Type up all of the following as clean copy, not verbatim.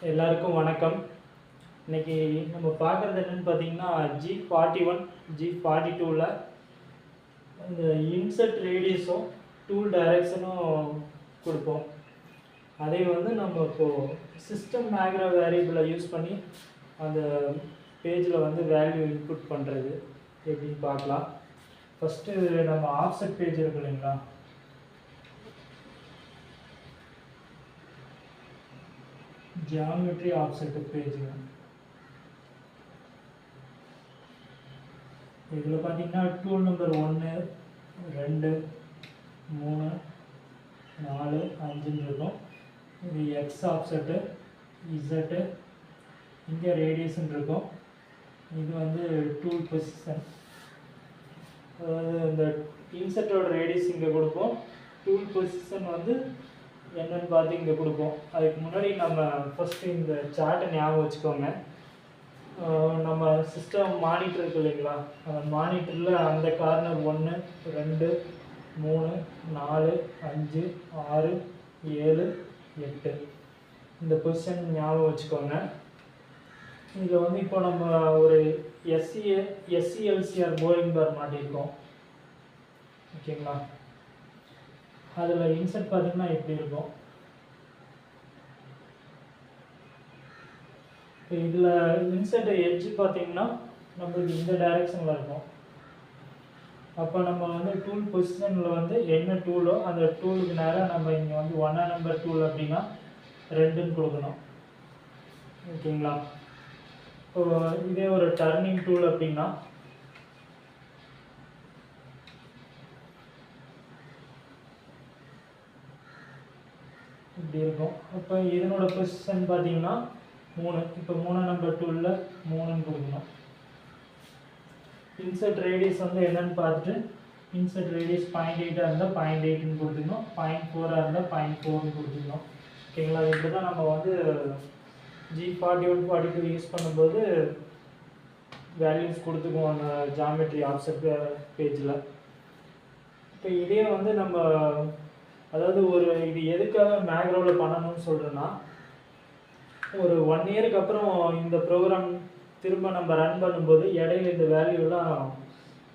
எல்லாருக்கும் வணக்கம். இன்னைக்கு நம்ம பார்க்குறது என்னென்னு பார்த்தீங்கன்னா, G41 G42ல் இந்த இன்சர்ட் ரேடியஸும் டூல் டைரக்ஷனும் கொடுப்போம். அதை வந்து நம்ம இப்போது சிஸ்டம் மேக்ரோ வேரியபிளை யூஸ் பண்ணி அந்த பேஜில் வந்து வேல்யூ இன்புட் பண்ணுறது எப்படின்னு பார்க்கலாம். ஃபஸ்ட்டு நம்ம ஆஃப்செட் பேஜ் இருக்கு இல்லைங்களா, ஜியாமெட்ரி ஆஃப்செட் பேஜ். இதில் பார்த்தீங்கன்னா டூல் நம்பர் 1 2 3 4 5 இருக்கும். இது எக்ஸ் ஆஃப்செட்டு, இசட்டு, இங்கே ரேடியேஷன் இருக்கும். இது வந்து டூல் பொசிஷன், அதாவது இந்த இன்செட்டோட ரேடியஸ் இங்கே கொடுப்போம், டூல் பொசிஷன் வந்து என்னன்னு பார்த்து இங்கே கொடுப்போம். அதுக்கு முன்னாடி நம்ம ஃபஸ்ட்டு இந்த சார்ட்டை ஞாபகம் வச்சுக்கோங்க. நம்ம சிஸ்டம் மானிட்டர் இருக்கு இல்லைங்களா, அந்த மானிட்டரில் அந்த கார்னர் 1 2 3 4 5 6 7 8 இந்த பொசிஷன் ஞாபகம் வச்சுக்கோங்க. இதில் வந்து இப்போ நம்ம ஒரு எஸ்சிஎல்சிஆர் போரிங் பார் மாட்டியிருக்கோம், ஓகேங்களா. அதில் இன்சர்ட் பார்த்தீங்கன்னா எப்படி இருக்கும். இப்போ இதில் இன்சர்ட் எட்ஜ் பார்த்தீங்கன்னா நம்மளுக்கு இந்த டைரெக்ஷனில் இருக்கும். அப்போ நம்ம வந்து டூல் பொசிஷனில் வந்து என்ன டூலோ அந்த டூலுக்கு நேராக நம்ம இங்கே வந்து 1 நம்பர் டூல் அப்படின்னா 2ன்னு கொடுக்கணும், ஓகேங்களா. இப்போ இதே ஒரு டர்னிங் டூல் அப்படின்னா இப்படி இருக்கும். அப்போ இதனோட பொசிஷன் பார்த்தீங்கன்னா 3. இப்போ 3 நம்பர் டூலில் 3ன்னு கொடுக்கணும். இன்சர்ட் ரேடியஸ் வந்து என்னன்னு பார்த்துட்டு இன்சர்ட் ரேடியஸ் 0.8 இருந்தால் 0.8ன்னு கொடுத்துக்கணும், 0.4 இருந்தால் 0.4ன்னு கொடுத்துக்கணும், ஓகேங்களா. இப்படி தான் நம்ம வந்து G41 42 யூஸ் பண்ணும்போது வேல்யூஸ் கொடுத்துக்குவோம் அந்த ஜாமெட்ரி ஆஃப்செட் பேஜில். இப்போ இதே வந்து நம்ம அதாவது இது எதுக்காக மேக்ரோவில் பண்ணணும்னு சொல்கிறேன்னா, ஒரு 1 இயருக்கு அப்புறம் இந்த ப்ரோக்ராம் திரும்ப நம்ம ரன் பண்ணும்போது இடையில இந்த வேல்யூலாம்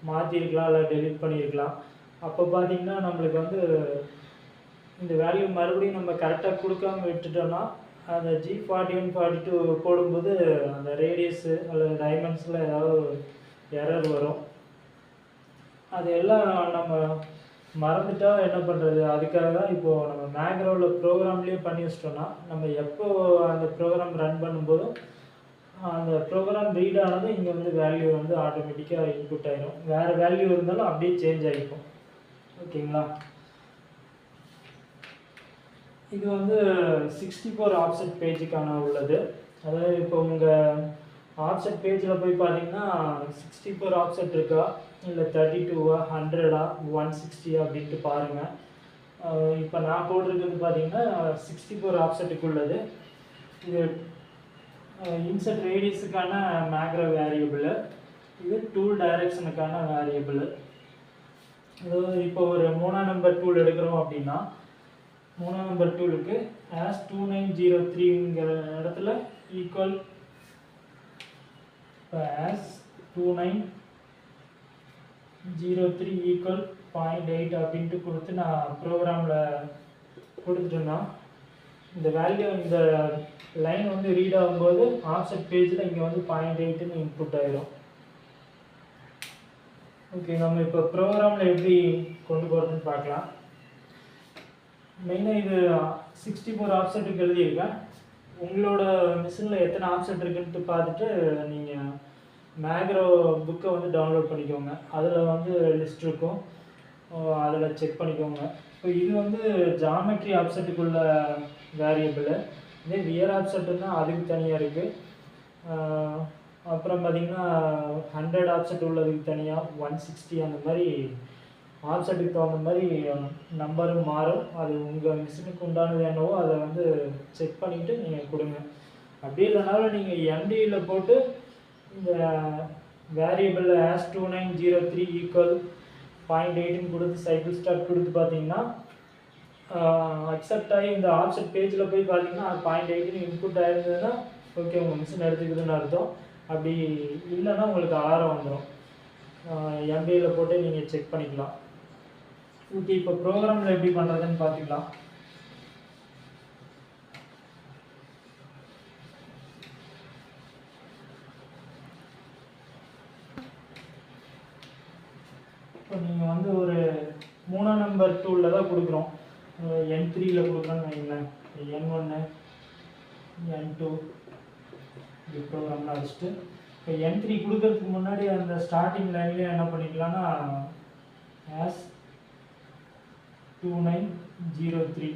மாற்றிருக்கலாம், இல்லை டெலிட் பண்ணியிருக்கலாம். அப்போ பார்த்திங்கன்னா நம்மளுக்கு வந்து இந்த வேல்யூ மறுபடியும் நம்ம கரெக்டாக கொடுக்காம விட்டுட்டோம்னா அந்த G41 42 போடும்போது அந்த ரேடியஸு அல்லது டைமென்ஷனில் ஏதாவது எரர் வரும். அதெல்லாம் நம்ம மறந்துட்டா என்ன பண்ணுறது. அதுக்காக தான் இப்போது நம்ம மேக்ரோவில் ப்ரோக்ராம்லேயே பண்ணி வச்சிட்டோம்னா நம்ம எப்போ அந்த ப்ரோக்ராம் ரன் பண்ணும்போதும் அந்த ப்ரோக்ராம் ரீட் ஆனதும் இங்கே வந்து வேல்யூ வந்து ஆட்டோமேட்டிக்காக இன்புட் ஆகிடும். வேறு வேல்யூ இருந்தாலும் அப்படியே சேஞ்ச் ஆகிக்கும், ஓகேங்களா. இது வந்து 64 ஆஃப்செட் பேஜுக்கான உள்ளது. அதாவது இப்போ உங்கள் ஆஃப்செட் பேஜில் போய் பார்த்தீங்கன்னா 64 ஆஃப்செட் இருக்கா, இல்லை 32வா 100ஆ 160 அப்படின்ட்டு பாருங்கள். இப்போ நான் போட்டிருக்கிறது பார்த்தீங்கன்னா 64 ஆஃப்செட்டுக்கு உள்ளது. இது இன்சர்ட் ரேடியஸுக்கான மேக்ரோ வேரியபிள், இது டூல் டைரக்ஷனுக்கான வேரியபிள். அதாவது இப்போ ஒரு 3 நம்பர் டூல் எடுக்கிறோம் அப்படின்னா 3 நம்பர் டூலுக்கு as2903ங்கிற இடத்துல ஈக்குவல் as2903 ஈக்குவல் 0.8 அப்படின்ட்டு கொடுத்து நான் ப்ரோக்ராமில் கொடுத்துட்டேன்னா இந்த வேல்யூ இந்த லைன் வந்து ரீட் ஆகும்போது ஆஃப்செட் பேஜில் இங்கே வந்து 0.8ன்னு இன்புட் ஆகிடும். ஓகே, நம்ம இப்போ ப்ரோக்ராமில் எப்படி கொண்டு போகிறதுன்னு பார்க்கலாம். மெயினாக இது 64 ஆஃப்செட்டுக்கு எழுதியிருக்கேன். உங்களோட மிஷினில் எத்தனை ஆஃப்செட் இருக்குன்ட்டு பார்த்துட்டு நீங்கள் மேக்ரோ புக்கை வந்து டவுன்லோட் பண்ணிக்கோங்க. அதில் வந்து லிஸ்ட் இருக்கும், அதில் செக் பண்ணிக்கோங்க. இப்போ இது வந்து ஜாமெட்ரி ஆஃப்செட்டுக்குள்ள வேரியபிள். இதே வியர் ஆஃப்செட்டுன்னா அதுக்கு தனியாக இருக்குது. அப்புறம் பார்த்திங்கன்னா 100 ஆஃப்செட் உள்ளதுக்கு தனியாக, 160 அந்த மாதிரி ஆஃப்செட்டுக்கு தகுந்த மாதிரி நம்பரும் மாறும். அது உங்கள் மிஷினுக்கு உண்டானது என்னவோ அதை வந்து செக் பண்ணிவிட்டு நீங்கள் கொடுங்க. அப்படி இல்லைனாலும் நீங்கள் எம்டியில் போட்டு இந்த வேரியபிள் as2903 ஈக்குவல் 0.8ன்னு கொடுத்து சைக்கிள் ஸ்டார்ட் கொடுத்து பார்த்தீங்கன்னா அக்செப்ட் ஆகி இந்த ஆப்ஷன் பேஜில் போய் பார்த்தீங்கன்னா 0.8 இன்புட் ஆயிருந்ததுன்னா ஓகே உங்கள் மிஷின் எடுத்துக்குதுன்னு அர்த்தம். அப்படி இல்லைன்னா உங்களுக்கு அலாரம் வந்துடும். எம்பியில் போட்டு நீங்கள் செக் பண்ணிக்கலாம். ஓகே, இப்போ ப்ரோக்ராமில் எப்படி பண்ணுறதுன்னு பார்த்துக்கலாம். இப்போ நீங்கள் வந்து ஒரு 3ஆம் நம்பர் டூலில் தான் கொடுக்குறோம். N3யில் கொடுக்குறோன்னு வைங்களேன். N1 N2 இப்படி ப்ரோக்ராம்லாம் வச்சுட்டு இப்போ N3 கொடுக்கறதுக்கு முன்னாடி அந்த ஸ்டார்டிங் லைன்லேயே என்ன பண்ணிக்கலாம்னா ஆஸ் 2903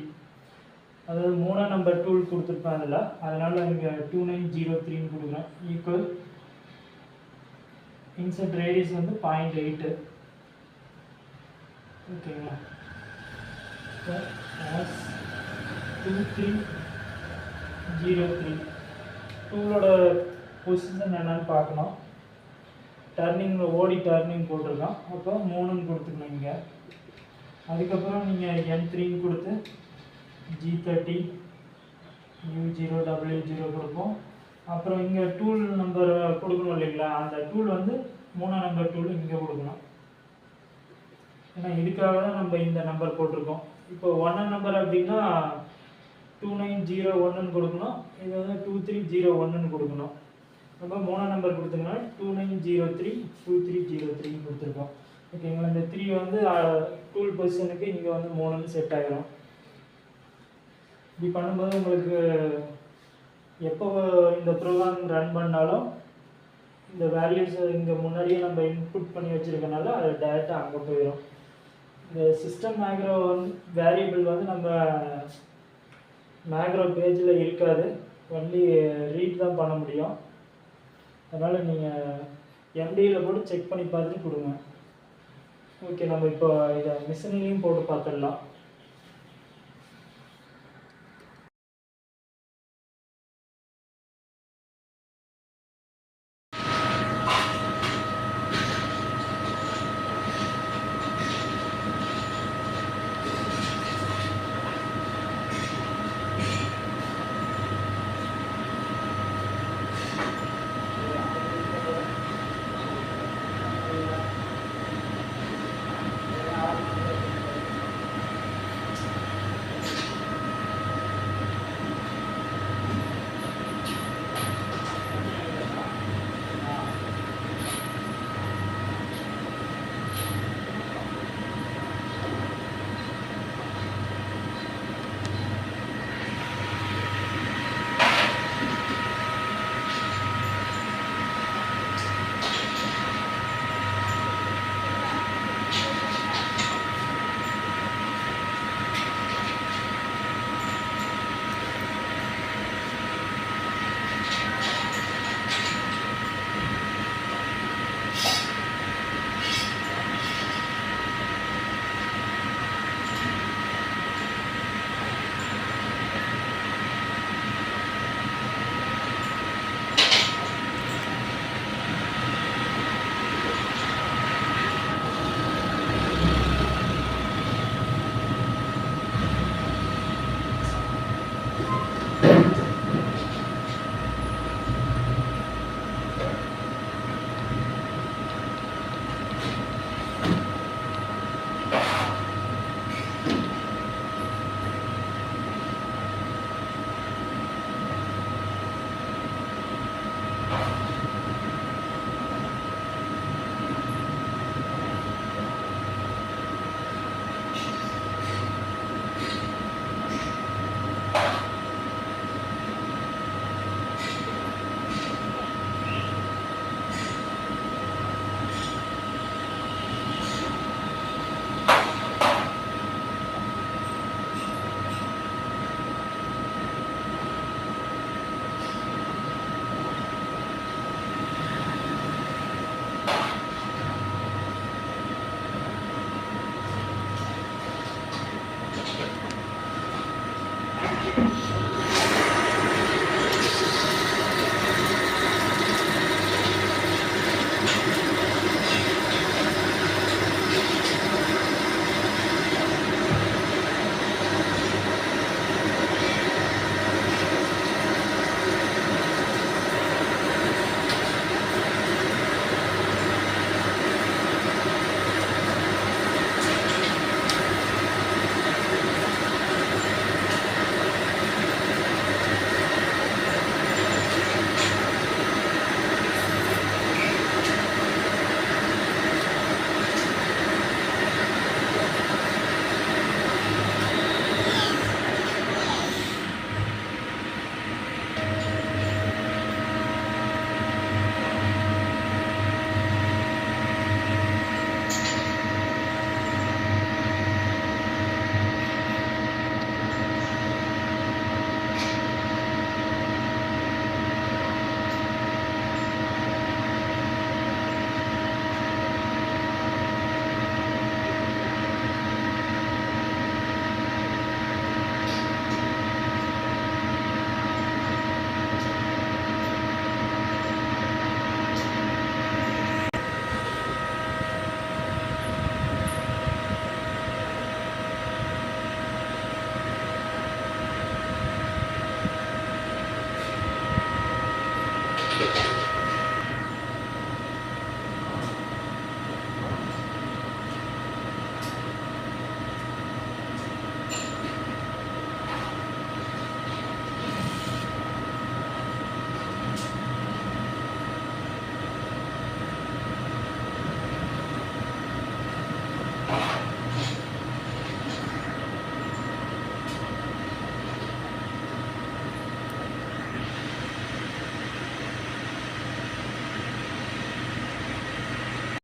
அதாவது 3ஆம் நம்பர் டூல் கொடுத்துருப்பேன் அதில். அதனால் இங்கே 2903ன்னு கொடுக்குறேன். ஈக்குவல் இன்சர்ட் ரேடியஸ் வந்து 0.8. ஓகேங்களா. ஆஸ் 2303 டூலோட பொசிஷன் என்னன்னு பார்க்கணும். டர்னிங்கில் ஓடி டர்னிங் போட்டிருக்கோம். அப்போ 3ன்னு கொடுத்துக்கணும் இங்கே. அதுக்கப்புறம் நீங்கள் N3ன்னு கொடுத்து G30 U0 W0 கொடுப்போம். அப்புறம் இங்கே டூல் நம்பர் கொடுக்கணும் இல்லைங்களா, அந்த டூல் வந்து 3ஆம் நம்பர் டூல் இங்கே கொடுக்கணும். ஏன்னா இதுக்காக தான் நம்ம இந்த நம்பர் போட்டிருக்கோம். இப்போ 1ஆம் நம்பர் அப்படின்னா 2901ன்னு கொடுக்கணும். இது வந்து 2301ன்னு கொடுக்கணும். நம்ம 3ஆம் நம்பர் கொடுத்தோம்னா 2903 2303ன்னு கொடுத்துருக்கோம். ஓகேங்களா. இந்த 3 வந்து டூல் பொசிஷனுக்கு இங்கே வந்து 3ன்னு செட் ஆகிடும். இப்படி பண்ணும்போது உங்களுக்கு எப்போ இந்த ப்ரோக்ராம் ரன் பண்ணாலும் இந்த வேல்யூஸ் இங்கே முன்னாடியே நம்ம இன்புட் பண்ணி வச்சுருக்கனால அது டேரெக்டாக அங்கே போயிடும். இந்த சிஸ்டம் மேக்ரோ வேரியபிள் வந்து நம்ம மேக்ரோ பேஜில் இருக்காது, ஒன்லி ரீட் தான் பண்ண முடியும். அதனால் நீங்கள் எம்டியில் போட்டு செக் பண்ணி பார்த்துட்டு கொடுங்க. ஓகே, நம்ம இப்போ இதை மிஷின்லேயும் போட்டு பார்த்துடலாம்.